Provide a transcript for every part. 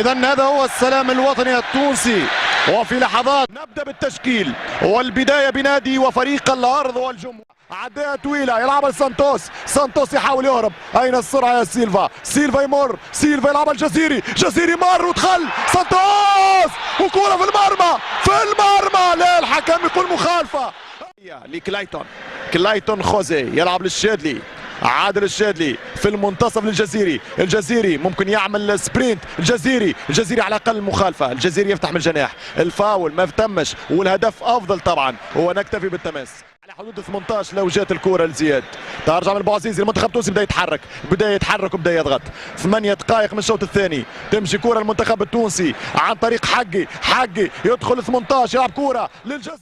إذا هذا هو السلام الوطني التونسي. وفي لحظات نبدأ بالتشكيل والبداية بنادي وفريق الأرض والجمهور. عداية طويلة يلعبها لسانتوس، سانتوس يحاول يهرب، أين السرعة يا سيلفا؟ سيلفا يمر، سيلفا يلعبها الجزيري، جزيري مر ودخل، سانتوس وكرة في المرمى، في المرمى، لا الحكم يقول مخالفة. لكلايتون، كلايتون خوزي يلعب للشادلي، عادل الشادلي في المنتصف للجزيري، الجزيري ممكن يعمل سبرينت، الجزيري على الاقل مخالفه، الجزيري يفتح من الجناح، الفاول ما تمش والهدف افضل طبعا، ونكتفي بالتماس على حدود 18 لو جات الكره لزياد. ترجع من بوعزيزي، المنتخب التونسي بدا يتحرك وبدا يضغط. 8 دقائق من الشوط الثاني، تمشي كره المنتخب التونسي عن طريق حقي يدخل 18 يلعب كره للجزيري،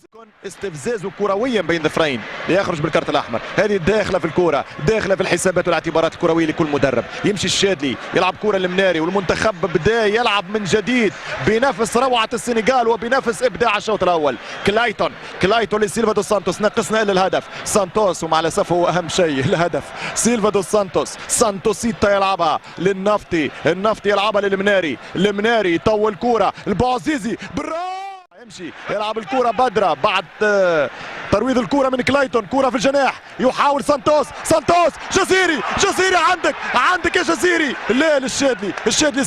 استفزاز كرويا بين ظفرين يخرج بالكارت الاحمر. هذه داخله في الكره، داخله في الحسابات والاعتبارات الكرويه لكل مدرب. يمشي الشادلي يلعب كره المناري، والمنتخب بدا يلعب من جديد بنفس روعه السنغال وبنفس ابداع الشوط الاول. كلايتون لسيلفا دوس سانتوس، ناقصنا الا الهدف. سانتوس ومع الاسف هو اهم شيء الهدف. سيلفا دوس سانتوسيتا يلعبها للنفطي، النفطي يلعبها للمناري، المناري يطول كره، البوعزيزي يمشي يلعب الكرة بدرة بعد ترويض الكرة من كلايتون، كرة في الجناح يحاول سانتوس، جزيري عندك يا جزيري، لا للشادلي،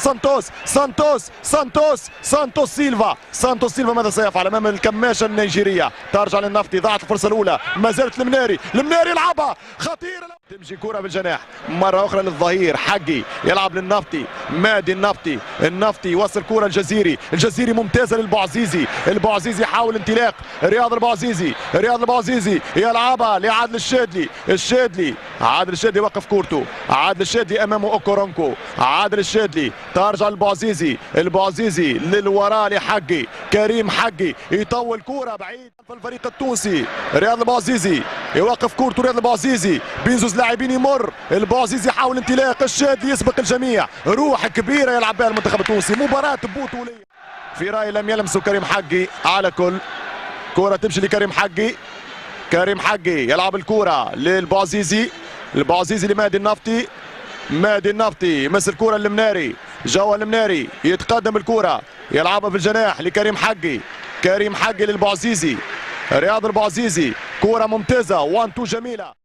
سانتوس سيلفا ماذا سيفعل امام الكماشة النيجيرية؟ ترجع للنفطي، ضاعت الفرصة الأولى، ما زالت المناري يلعبها خطيرة، تمشي كرة بالجناح مرة أخرى للظهير، حقي يلعب للنفطي، مادي النفطي يوصل كرة الجزيري ممتازة للبوعزيزي، البوعزيزي يحاول انطلاق، رياض البوعزيزي يلعبها لعادل الشادلي، عادل الشادلي وقف كورته، عادل الشادلي امامه اوكورونكو، عادل الشادلي ترجع البوعزيزي للوراء لحقي، كريم حقي يطول كوره بعيد في الفريق التونسي، رياض البوعزيزي يوقف كورته، رياض البوعزيزي بينزوز لاعبين يمر، البوعزيزي يحاول انطلاق، الشادلي يسبق الجميع، روح كبيره يلعب بها المنتخب التونسي، مباراه بطوليه. في رايي لم يلمسوا كريم حقي على كل كرة تمشي لكريم حقي يلعب الكرة للبوعزيزي، لمادي النفطي يمس الكرة للمناري، جوا المناري يتقدم الكرة يلعبها في الجناح لكريم حقي للبوعزيزي، رياض البوعزيزي كرة ممتازة 1-2 جميلة.